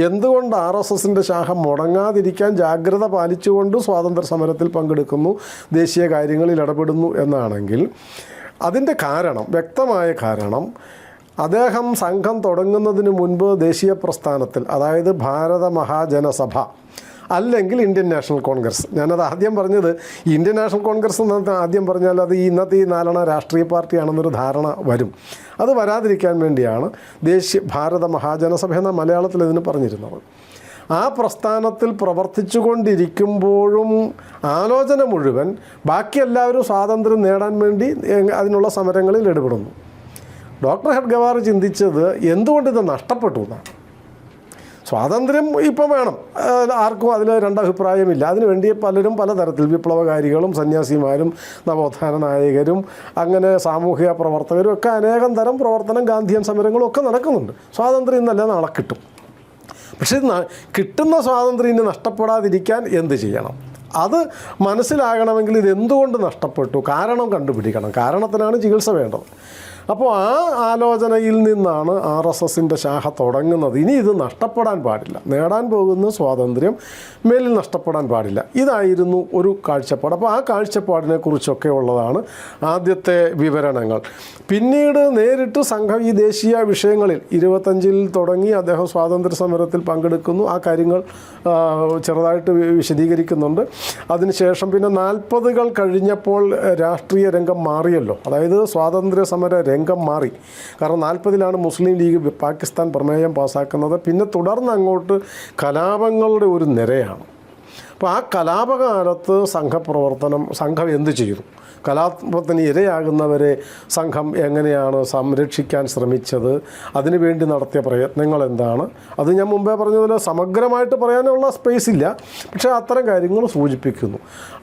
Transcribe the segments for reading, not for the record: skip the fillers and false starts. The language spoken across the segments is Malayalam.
എന്തുകൊണ്ട് RSSൻ്റെ ശാഖ മുടങ്ങാതിരിക്കാൻ ജാഗ്രത പാലിച്ചുകൊണ്ട് സ്വാതന്ത്ര്യ സമരത്തിൽ പങ്കെടുക്കുന്നു, ദേശീയ കാര്യങ്ങളിൽ ഇടപെടുന്നു എന്നാണെങ്കിൽ അതിൻ്റെ കാരണം, വ്യക്തമായ കാരണം, അദ്ദേഹം സംഘം തുടങ്ങുന്നതിന് മുൻപ് ദേശീയ പ്രസ്ഥാനത്തിൽ, അതായത് ഭാരത മഹാജനസഭ അല്ലെങ്കിൽ ഇന്ത്യൻ നാഷണൽ കോൺഗ്രസ്, ഞാനത് ആദ്യം പറഞ്ഞത് ഇന്ത്യൻ നാഷണൽ കോൺഗ്രസ് എന്ന് ആദ്യം പറഞ്ഞാൽ അത് ഇന്നത്തെ ഈ 4 രാഷ്ട്രീയ പാർട്ടിയാണെന്നൊരു ധാരണ വരും. അത് വരാതിരിക്കാൻ വേണ്ടിയാണ് ഭാരത മഹാജനസഭ എന്ന മലയാളത്തിൽ ഇതിന് പറഞ്ഞിരുന്നത്. ആ പ്രസ്ഥാനത്തിൽ പ്രവർത്തിച്ചു കൊണ്ടിരിക്കുമ്പോഴും ആലോചന മുഴുവൻ ബാക്കി എല്ലാവരും സ്വാതന്ത്ര്യം നേടാൻ വേണ്ടി അതിനുള്ള സമരങ്ങളിൽ ഇടപെടുന്നു. ഡോക്ടർ ഹെഡ്ഗവാർ ചിന്തിച്ചത് എന്തുകൊണ്ട് ഇത് നഷ്ടപ്പെട്ടു എന്നാണ്. സ്വാതന്ത്ര്യം ഇപ്പം വേണം, ആർക്കും അതിൽ രണ്ടഭിപ്രായമില്ല. അതിനുവേണ്ടി പലരും പലതരത്തിൽ, വിപ്ലവകാരികളും സന്യാസിമാരും നവോത്ഥാന നായകരും അങ്ങനെ സാമൂഹിക പ്രവർത്തകരും ഒക്കെ അനേകം തരം പ്രവർത്തനം, ഗാന്ധിയൻ സമരങ്ങളും ഒക്കെ നടക്കുന്നുണ്ട്. സ്വാതന്ത്ര്യം ഇന്നല്ല നാളെ കിട്ടും. പക്ഷേ കിട്ടുന്ന സ്വാതന്ത്ര്യം ഇനി നഷ്ടപ്പെടാതിരിക്കാൻ എന്ത് ചെയ്യണം? അത് മനസ്സിലാകണമെങ്കിൽ ഇതെന്തുകൊണ്ട് നഷ്ടപ്പെട്ടു, കാരണം കണ്ടുപിടിക്കണം. കാരണത്തിനാണ് ചികിത്സ വേണ്ടത്. അപ്പോൾ ആ ആലോചനയിൽ നിന്നാണ് RSSൻ്റെ ശാഖ തുടങ്ങുന്നത്. ഇനി ഇത് നഷ്ടപ്പെടാൻ പാടില്ല, നേടാൻ പോകുന്ന സ്വാതന്ത്ര്യം മേലിൽ നഷ്ടപ്പെടാൻ പാടില്ല. ഇതായിരുന്നു ഒരു കാഴ്ചപ്പാട്. അപ്പോൾ ആ കാഴ്ചപ്പാടിനെ കുറിച്ചൊക്കെ ഉള്ളതാണ് ആദ്യത്തെ വിവരണങ്ങൾ. പിന്നീട് നേരിട്ട് സംഘം ഈ ദേശീയ വിഷയങ്ങളിൽ 25-ൽ തുടങ്ങി അദ്ദേഹം സ്വാതന്ത്ര്യ സമരത്തിൽ പങ്കെടുക്കുന്നു. ആ കാര്യങ്ങൾ ചെറുതായിട്ട് വിശദീകരിക്കുന്നുണ്ട്. അതിനുശേഷം പിന്നെ 40കൾ കഴിഞ്ഞപ്പോൾ രാഷ്ട്രീയ രംഗം മാറിയല്ലോ, അതായത് സ്വാതന്ത്ര്യ സമര രംഗം മാറി. കാരണം 40-ലാണ് മുസ്ലിം ലീഗ് പാകിസ്ഥാൻ പ്രമേയം പാസ്സാക്കുന്നത്. പിന്നെ തുടർന്ന് അങ്ങോട്ട് കലാപങ്ങളുടെ ഒരു നിരയാണ്. അപ്പോൾ ആ കലാപകാലത്ത് സംഘം എന്ത് ചെയ്തു, കലാപത്തിന് ഇരയാകുന്നവരെ സംഘം എങ്ങനെയാണ് സംരക്ഷിക്കാൻ ശ്രമിച്ചത്, അതിനുവേണ്ടി നടത്തിയ പ്രയത്നങ്ങൾ എന്താണ്, അത് ഞാൻ മുമ്പേ പറഞ്ഞതുപോലെ സമഗ്രമായിട്ട് പറയാനുള്ള സ്പേസ് ഇല്ല, പക്ഷേ അത്തരം കാര്യങ്ങൾ സൂചിപ്പിക്കുന്നു.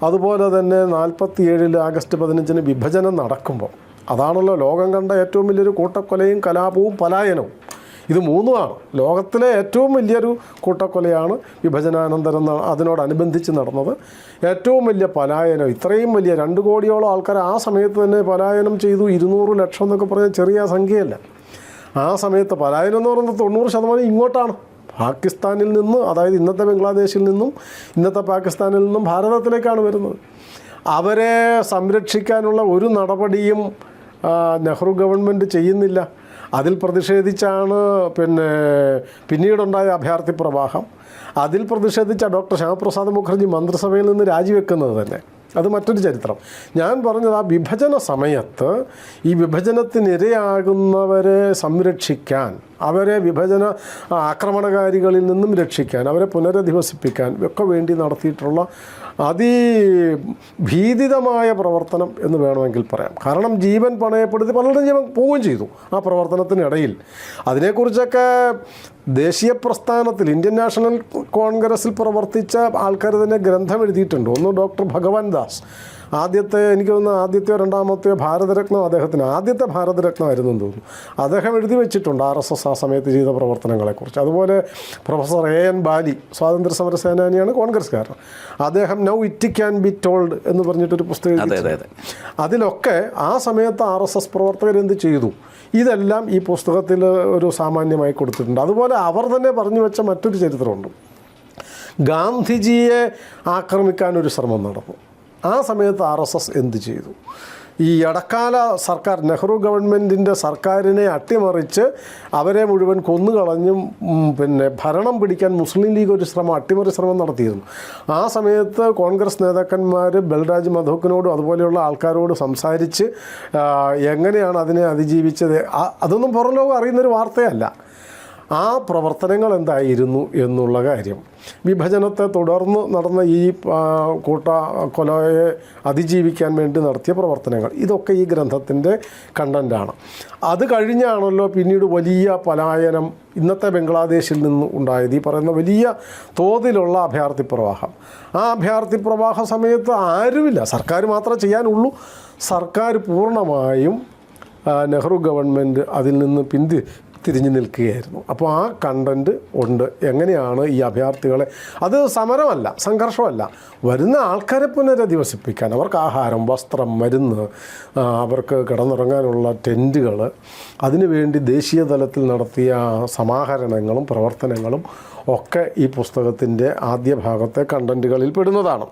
അതുപോലെ തന്നെ 47 ആഗസ്റ്റ് 15 വിഭജനം നടക്കുമ്പോൾ, അതാണല്ലോ ലോകം കണ്ട ഏറ്റവും വലിയൊരു കൂട്ടക്കൊലയും കലാപവും പലായനവും. ഇത് മൂന്നുമാണ് ലോകത്തിലെ ഏറ്റവും വലിയൊരു കൂട്ടക്കൊലയാണ് വിഭജനാനന്തരം അതിനോടനുബന്ധിച്ച് നടന്നത്. ഏറ്റവും വലിയ പലായനം, ഇത്രയും വലിയ 2 കോടിയോളം ആൾക്കാർ ആ സമയത്ത് തന്നെ പലായനം ചെയ്തു. 200 ലക്ഷം എന്നൊക്കെ പറഞ്ഞാൽ ചെറിയ സംഖ്യയല്ല. ആ സമയത്ത് പലായനം എന്ന് പറയുന്നത് 90% ഇങ്ങോട്ടാണ്, പാകിസ്ഥാനിൽ നിന്ന്, അതായത് ഇന്നത്തെ ബംഗ്ലാദേശിൽ നിന്നും ഇന്നത്തെ പാകിസ്ഥാനിൽ നിന്നും ഭാരതത്തിലേക്കാണ് വരുന്നത്. അവരെ സംരക്ഷിക്കാനുള്ള ഒരു നടപടിയും നെഹ്റു ഗവൺമെൻറ് ചെയ്യുന്നില്ല. അതിൽ പ്രതിഷേധിച്ചാണ് പിന്നീടുണ്ടായ അഭയാർത്ഥി പ്രവാഹം. അതിൽ പ്രതിഷേധിച്ച ഡോക്ടർ ശ്യാമപ്രസാദ് മുഖർജി മന്ത്രിസഭയിൽ നിന്ന് രാജിവെക്കുന്നത് തന്നെ. അത് മറ്റൊരു ചരിത്രം. ഞാൻ പറഞ്ഞത് ആ വിഭജന സമയത്ത് ഈ വിഭജനത്തിനിരയാകുന്നവരെ സംരക്ഷിക്കാൻ, അവരെ വിഭജന ആക്രമണകാരികളിൽ നിന്നും രക്ഷിക്കാൻ, അവരെ പുനരധിവസിപ്പിക്കാൻ ഒക്കെ വേണ്ടി നടത്തിയിട്ടുള്ള അതിഭീതിതമായ പ്രവർത്തനം എന്ന് വേണമെങ്കിൽ പറയാം. കാരണം ജീവൻ പണയപ്പെടുത്തി പലരുടെയും ജീവൻ പോവുകയും ചെയ്തു ആ പ്രവർത്തനത്തിനിടയിൽ. അതിനെക്കുറിച്ചൊക്കെ ദേശീയ പ്രസ്ഥാനത്തിൽ ഇന്ത്യൻ നാഷണൽ കോൺഗ്രസ്സിൽ പ്രവർത്തിച്ച ആൾക്കാർ തന്നെ ഗ്രന്ഥം എഴുതിയിട്ടുണ്ട്. ഒന്ന് ഡോക്ടർ ഭഗവാൻ ദാസ്, എനിക്ക് തോന്നുന്നു ആദ്യത്തെയോ രണ്ടാമത്തെയോ ഭാരതരത്നം അദ്ദേഹത്തിന്, ആദ്യത്തെ ഭാരതരത്നമായിരുന്നു എന്ന് തോന്നുന്നു, അദ്ദേഹം എഴുതി വെച്ചിട്ടുണ്ട് RSS ആ സമയത്ത് ചെയ്ത പ്രവർത്തനങ്ങളെക്കുറിച്ച്. അതുപോലെ പ്രൊഫസർ AN ബാലി, സ്വാതന്ത്ര്യ സമര സേനാനിയാണ്, കോൺഗ്രസ്സുകാരൻ. അദ്ദേഹം now it can be told എന്ന് പറഞ്ഞിട്ടൊരു പുസ്തകം എഴുതി. അതിലൊക്കെ ആ സമയത്ത് RSS പ്രവർത്തകരെന്ത് ചെയ്തു, ഇതെല്ലാം ഈ പുസ്തകത്തിൽ ഒരു സാമാന്യമായി കൊടുത്തിട്ടുണ്ട്. അതുപോലെ അവർ തന്നെ പറഞ്ഞു വെച്ച മറ്റൊരു ചരിത്രമുണ്ട്. ഗാന്ധിജിയെ ആക്രമിക്കാനൊരു ശ്രമം നടന്നു. ആ സമയത്ത് RSS എന്ത് ചെയ്തു? ഈ ഇടക്കാല സർക്കാർ, നെഹ്റു ഗവൺമെൻറ്റിൻ്റെ സർക്കാരിനെ അട്ടിമറിച്ച് അവരെ മുഴുവൻ കൊന്നുകളഞ്ഞും ഭരണം പിടിക്കാൻ മുസ്ലിം ലീഗ് ഒരു അട്ടിമറി ശ്രമം നടത്തിയിരുന്നു. ആ സമയത്ത് കോൺഗ്രസ് നേതാക്കന്മാർ ബൽരാജ് മധോക്കിനോടും അതുപോലെയുള്ള ആൾക്കാരോട് സംസാരിച്ച് എങ്ങനെയാണ് അതിനെ അതിജീവിച്ചത്, അതൊന്നും പുറം ലോകം അറിയുന്നൊരു വാർത്തയല്ല. ആ പ്രവർത്തനങ്ങൾ എന്തായിരുന്നു എന്നുള്ള കാര്യം, വിഭജനത്തെ തുടർന്ന് നടന്ന ഈ കൂട്ടക്കൊലയെ അതിജീവിക്കാൻ വേണ്ടി നടത്തിയ പ്രവർത്തനങ്ങൾ, ഇതൊക്കെ ഈ ഗ്രന്ഥത്തിൻ്റെ കണ്ടൻ്റാണ്. അത് കഴിഞ്ഞാണല്ലോ പിന്നീട് വലിയ പലായനം ഇന്നത്തെ ബംഗ്ലാദേശിൽ നിന്ന് ഉണ്ടായത്, ഈ പറയുന്ന വലിയ തോതിലുള്ള അഭയാർത്ഥി പ്രവാഹം. ആ അഭയാർത്ഥി പ്രവാഹ സമയത്ത് ആരുമില്ല, സർക്കാർ മാത്രമേ ചെയ്യാനുള്ളൂ. സർക്കാർ പൂർണ്ണമായും നെഹ്റു ഗവൺമെൻറ് അതിൽ നിന്ന് തിരിഞ്ഞു നിൽക്കുകയായിരുന്നു. അപ്പോൾ ആ കണ്ടൻറ്റ് ഉണ്ട്. എങ്ങനെയാണ് ഈ അഭയാർത്ഥികളെ, അത് സമരമല്ല, സംഘർഷമല്ല, വരുന്ന ആൾക്കാരെ പുനരധിവസിപ്പിക്കാൻ, അവർക്ക് ആഹാരം, വസ്ത്രം, മരുന്ന്, അവർക്ക് കിടന്നുറങ്ങാനുള്ള ടെൻറ്റുകൾ, അതിനുവേണ്ടി ദേശീയ തലത്തിൽ നടത്തിയ സമാഹരണങ്ങളും പ്രവർത്തനങ്ങളും ഒക്കെ ഈ പുസ്തകത്തിൻ്റെ ആദ്യ ഭാഗത്തെ കണ്ടൻറ്റുകളിൽ പെടുന്നതാണ്.